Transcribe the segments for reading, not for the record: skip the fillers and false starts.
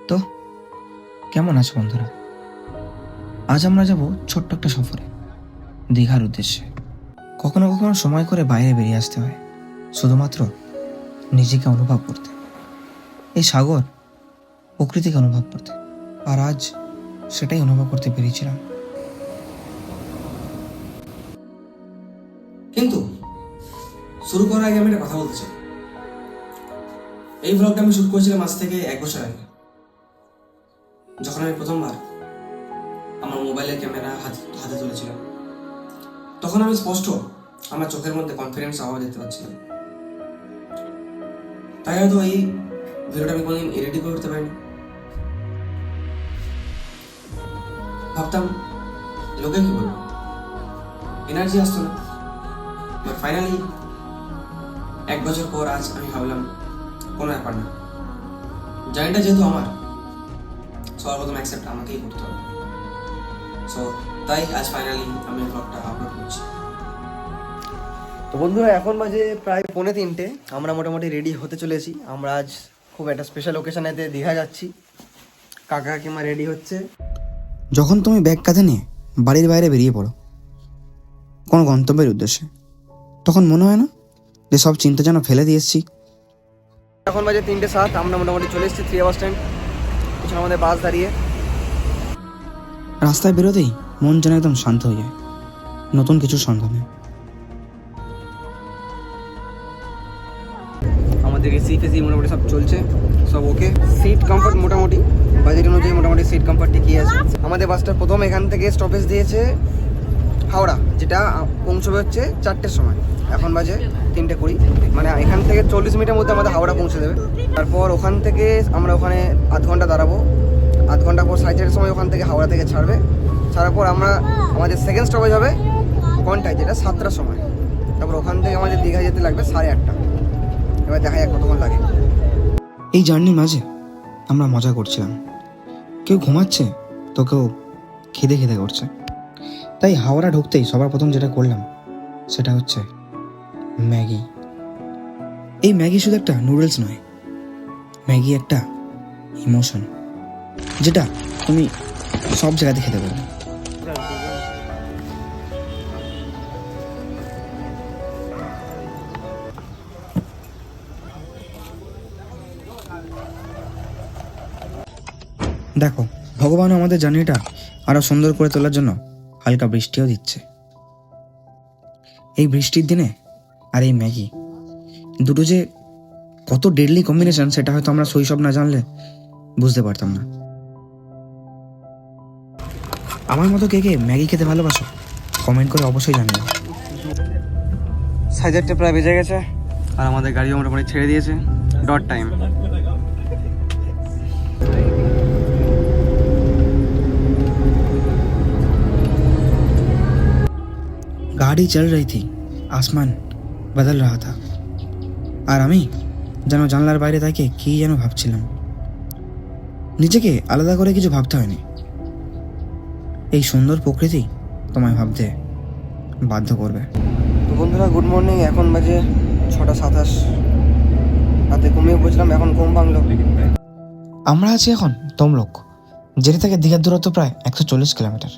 তো কেমন আছো বন্ধুরা? আজ আমরা যাব ছোট্ট একটা সফরে, দীঘার উদ্দেশ্যে। কখনো কখনো সময় করে বাইরে বেরিয়ে আসতে হয়, শুধুমাত্র নিজেকে অনুভব করতে, এই সাগর প্রকৃতিকে অনুভব করতে। আর আজ সেটাই অনুভব করতে পেরেছিলাম। কিন্তু শুরু করার আগে আমি একটা কথা বলতে চাই। এই ব্লগটা আমি শুট করেছিলাম আজ থেকে 1 বছর আগে, যখন আমি প্রথমবার আমার মোবাইলের ক্যামেরা হাতে তুলেছিলাম। তখন আমি স্পষ্ট আমার চোখের মধ্যে কনফিডেন্স আওয়াজ দেখতে পাচ্ছিলাম। তাই হয়তো এই ভিডিওটা আমি কোনোদিন এডিটই করে উঠতে পারিনি। ভাবতাম লোকে কি বলবো, এনার্জি আসতো না। বাট ফাইনালি 1 বছর পর আজ আমি ভাবলাম কোনো ব্যাপার না, জার্নিটা যেহেতু আমার, সবার প্রথম অ্যাকসেপ্ট আমাকেই করতে হবে। সো তাই আজ ফাইনালি আমি ব্লগটা আপলোড করছি। তো বন্ধুরা, এখন বাজে প্রায় 2:45। আমরা মোটামুটি রেডি হতে চলেছি। আমরা আজ খুব একটা স্পেশাল ওকেশনেতে দীঘা যাচ্ছি। কাকা কাকিমা রেডি হচ্ছে। যখন তুমি ব্যাগ কাঁধে নিয়ে বাড়ির বাইরে বেরিয়ে পড়ো কোনো গন্তব্যের উদ্দেশ্যে, তখন মনে হয় না যে সব চিন্তা যেন ফেলে দিয়ে এসেছি। এখন বাজে 3:07। আমরা মোটামুটি চলে এসেছি 3 বাস স্ট্যান্ড। পিছনে আমাদের বাস দাঁড়িয়ে। রাস্তায় বেরোতেই মন যেন একদম শান্ত হয়ে যায় নতুন কিছুর সন্ধানে। আমাদের এসি ফেসি মোটামুটি সব চলছে, সব ওকে। সিট কমফর্ট মোটামুটি বাজেট অনুযায়ী মোটামুটি সিট কমফর্ট ঠিকই আছে। আমাদের বাসটা প্রথম এখান থেকে স্টপেজ দিয়েছে হাওড়া, যেটা পৌঁছবে হচ্ছে 4টের সময়। এখন বাজে 3:20, মানে এখান থেকে 40 মিনিটের মধ্যে আমাদের হাওড়া পৌঁছে দেবে। তারপর ওখান থেকে আমরা ওখানে আধ ঘন্টা দাঁড়াবো। আধ ঘন্টা পর 4:30 সময় ওখান থেকে হাওড়া থেকে ছাড়বে। ছাড়ার পর আমাদের সেকেন্ড স্টপেজ হবে কোনটায়, যেটা 7টার সময়। তারপর ওখান থেকে আমাদের দীঘা যেতে লাগবে 8:30। এবার দেখা যাক কতক্ষণ লাগে। এই জার্নির মাঝে আমরা মজা করছিলাম, কেউ ঘুমাচ্ছে তো কেউ খিদে খিদে করছে। তাই হাওড়া ঢুকতেই সবার প্রথম যেটা করলাম সেটা হচ্ছে ম্যাগি। এই ম্যাগি শুধু একটা নুডলস নয়, ম্যাগি একটা ইমোশন, যেটা তুমি সব জায়গাতে খেতে পারবে। দেখো, ভগবান আমাদের জার্নিটা আরো সুন্দর করে তোলার জন্য হালকা বৃষ্টিও দিচ্ছে। এই বৃষ্টির দিনে আর এই ম্যাগি, দুটো যে কত ডেডলি কম্বিনেশন, সেটা হয়তো আমরা শৈশব না জানলে বুঝতে পারতাম না। আমার মতো কে কে ম্যাগি খেতে ভালোবাসো কমেন্ট করে অবশ্যই জানিও। 4:30 প্রায় বেজে গেছে, আর আমাদের গাড়িও মোটামুটি ছেড়ে দিয়েছে। Dot time. गाड़ी चल रही थी, आसमान बदल रहा था, আর আমি যেন জানলার বাইরে তাকে কি যেন ভাবছিলাম। নিজেকে আলাদা করে কিছু ভাবতে হয়নি, এই সুন্দর প্রকৃতি তোমায় ভাবতে বাধ্য করবে। তো বন্ধুরা, গুড মর্নিং। এখন বাজে 6:27। রাতে ঘুমিয়ে পড়ছিলাম, এখন ঘুম ভাঙলো। আমরা আছি এখন তমলুক, যেটি থেকে দীঘার দূরত্ব প্রায় 140 কিলোমিটার।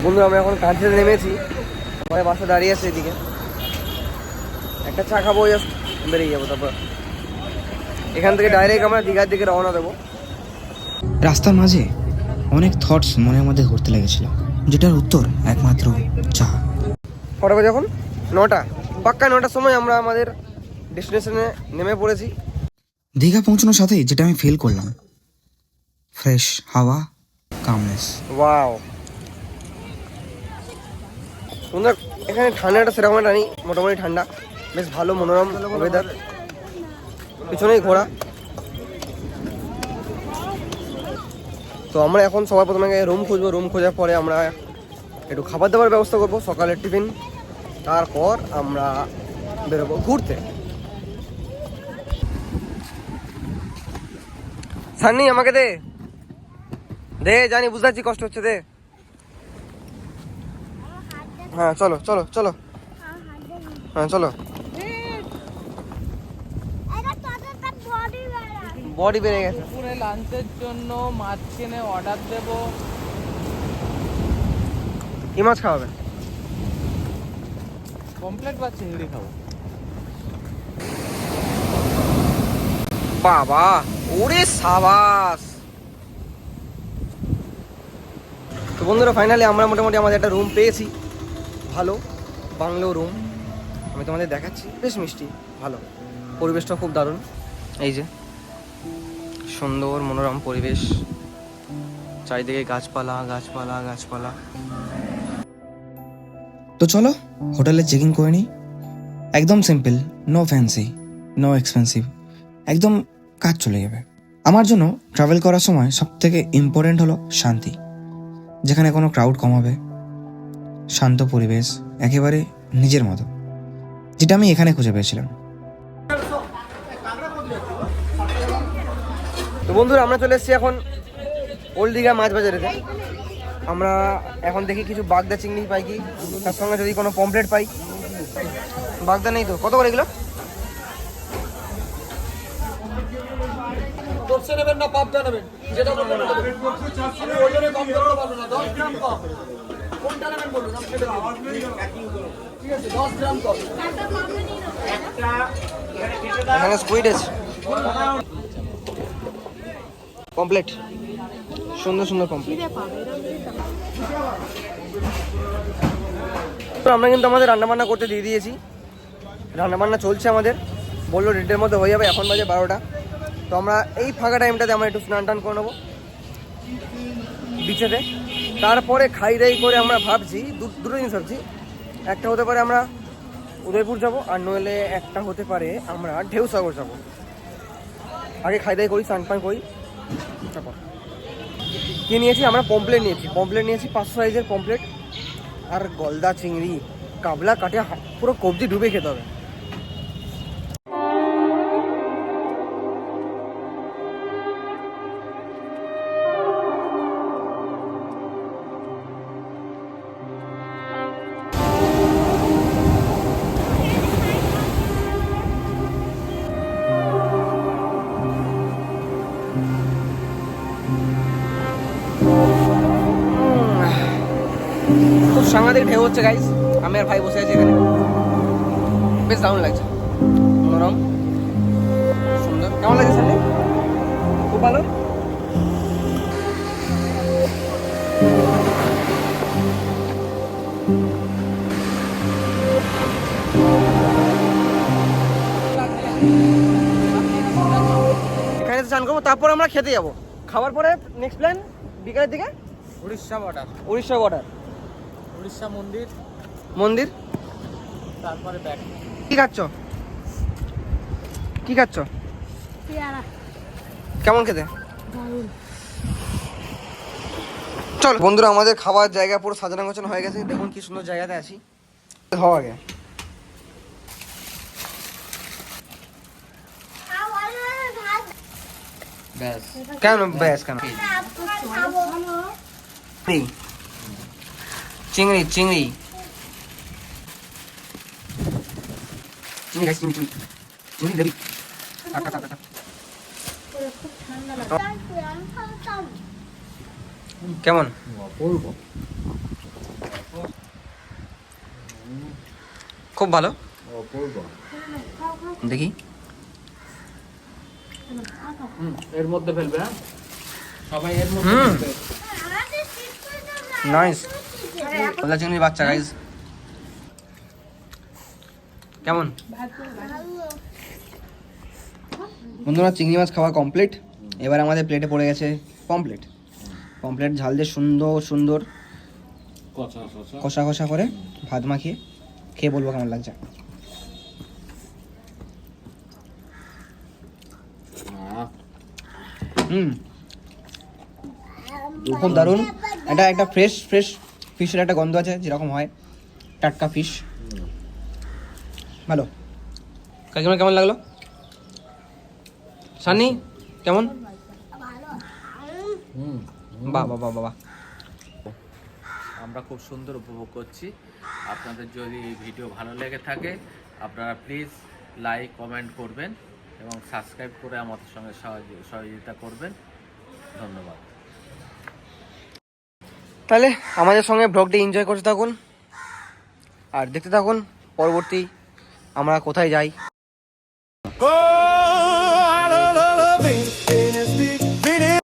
বন্ধুরা, আমরা এখন কাজ ছেড়ে নেমেছি। আমাদের বাসা দাঁড়িয়ে আছে এদিকে। একটা চা খাবো, জাস্ট বেরিয়ে যাবো। তারপর এখান থেকে ডাইরেক্ট আমরা দীঘার দিকে রওনা দেবো। রাস্তার মাঝে অনেক থটস মনের মধ্যে ঘুরতে লেগেছিল, যেটার উত্তর একমাত্র চা। কটা বাজে এখন? 9টা। পাক্কা 9টার সময় আমরা আমাদের ডেস্টিনেশনে নেমে পড়েছি। দীঘা পৌঁছানোর সাথেই যেটা আমি ফিল করলাম, ফ্রেশ হাওয়া, কামনেস। ওয়াও, সুন্দর। এখানে ঠান্ডাটা সেরকম একটা নেই, মোটামুটি ঠান্ডা, বেশ ভালো মনোরম ওয়েদার। পিছনেই ঘোরা। তো আমরা এখন সবার প্রথমে রুম খুঁজবো, রুম খোঁজার পরে আমরা একটু খাবার দাবার ব্যবস্থা করবো, সকালের টিফিন, তারপর আমরা বেরোবো ঘুরতে। সান্নি আমাকে দে দে, জানি বুঝতে পারছি কষ্ট হচ্ছে, দে। হ্যাঁ চলো চলো চলো, হ্যাঁ চলো। বডি বেড়ে গেছে। দুপুরে লাঞ্চের জন্য মাছ কিনে অর্ডার দেব। কি মাছ খাওয়াবে? কমপ্লেট বা চিংড়ি খাবো। বাবা, ওরে সাবাস। তো বন্ধুরা ফাইনালি আমরা মোটামুটি আমাদের একটা রুম পেয়েছি, ভালো বাংলো রুম। আমি তোমাদের দেখাচ্ছি, বেশ মিষ্টি, ভালো, পরিবেশটা খুব দারুণ। এই যে সুন্দর মনোরম পরিবেশ, চারিদিকে গাছপালা গাছপালা গাছপালা। তো চলো হোটেলে চেক ইন করে নিই। একদম simple, no fancy, no expensive, একদম কাজ চলে যাবে। আমার জন্য ট্রাভেল করার সময় সবথেকে ইম্পর্টেন্ট হলো শান্তি, যেখানে কোনো ক্রাউড কম হবে, শান্ত পরিবেশ, একেবারে নিজের মতো, যেটা আমি এখানে খুঁজে পেয়েছিলাম। তো বন্ধুরা আমরা চলে এসেছি এখন ওল্ড দীঘা মাছ বাজারেতে। আমরা এখন দেখি কিছু বাগদা চিংড়ি পাই কি, তার সঙ্গে যদি কোনো পমপ্লেট পাই। বাগদা নেই তো, কত করে এগুলো? নেবেন না পাবদা নেবেন, যেটা বলবেন ওজনে কম করতে পারবো না, 10 গ্রাম কম। কোনটা নেবেন বলুন, আমি সেটা দেব। ঠিক আছে, 10 গ্রাম কম। এখানে স্কুইড আছে, কমপ্লিট, সুন্দর সুন্দর কমপ্লিট। তো আমরা কিন্তু আমাদের রান্নাবান্না করতে দিয়ে দিয়েছি, রান্নাবান্না চলছে আমাদের, বললো রেডের মধ্যে হয়ে যাবে, এখন বাজে 12টা। তো আমরা এই ফাঁকা টাইমটাতে আমরা একটু স্নান টান করে নেবো বিচেতে, তারপরে খাই দাই করে আমরা ভাবছি দুটো জিনিস ভাবছি। একটা হতে পারে আমরা উদয়পুর যাব, আর নইলে একটা হতে পারে আমরা ঢেউসাগর যাব। আগে খাই দাই করি, স্নান পান করি, তারপর কি নিয়েছি আমরা? পমপ্লেট নিয়েছি 500 সাইজের পমপ্লেট, আর গলদা চিংড়ি, কাবলা কাটে পুরো কবজি ডুবে খেতে হবে। খুব সাংঘাতিক ঢেউ হচ্ছে গাইস, আমি আর ভাই বসে আছি এখানে, বেশ দারুণ লাগছে, মনোরম, সুন্দর। কেমন লাগছে সামনে? খুব ভালো। এখানে স্নান করবো, তারপর আমরা খেতে যাবো। খাওয়ার পরে নেক্সট প্ল্যান বিকালের দিকে উড়িষ্যা বর্ডার, উড়িষ্যা মন্দির, মন্দির, তারপরে ব্যাক। কি খাচ্ছ? কেমন খেতে? চল বন্ধুরা, আমাদের খাওয়ার জায়গা পুরো সাজানো গোছানো হয়ে গেছে, দেখুন কি সুন্দর জায়গাতে আছি। হওয়া আগে ব্যাস। কেন ব্যাস কেন? চিংড়ি চিংড়ি চিংড়ি চিংড়ি চিংড়ি দেবি। কেমন? খুব ভালো, দেখি। এর মধ্যে ফেলবে, হ্যাঁ সবাই এর মধ্যে ফেলবে। নাইস, গলদা চিংড়ির বাচ্চা গাইস। কেমন বন্ধুরা? চিংড়ি মাছ খাওয়া কমপ্লিট, এবার আমাদের প্লেটে পড়ে গেছে পমপ্লেট। পমপ্লেট ঝাল দিয়ে সুন্দর সুন্দর কষা কষা করে ভাত মাখিয়ে খেয়ে বলবো কেমন লাগছে। খুব দারুণ। এটা একটা ফ্রেশ ফিশের একটা গন্ধ আছে, যেরকম হয় টাটকা ফিশ। ভালো। কাকিমা কেমন লাগলো? সানি কেমন? বাহ বাহ বাহ বাহ। আমরা খুব সুন্দর উপভোগ করছি। আপনাদের যদি এই ভিডিও ভালো লেগে থাকে আপনারা প্লিজ লাইক কমেন্ট করবেন এবং সাবস্ক্রাইব করে আমাদের সঙ্গে সহযোগিতা করবেন। ধন্যবাদ। তাহলে আমাদের সঙ্গে ব্লগটি এনজয় করতে থাকুন আর দেখতে থাকুন পরবর্তী আমরা কোথায় যাই।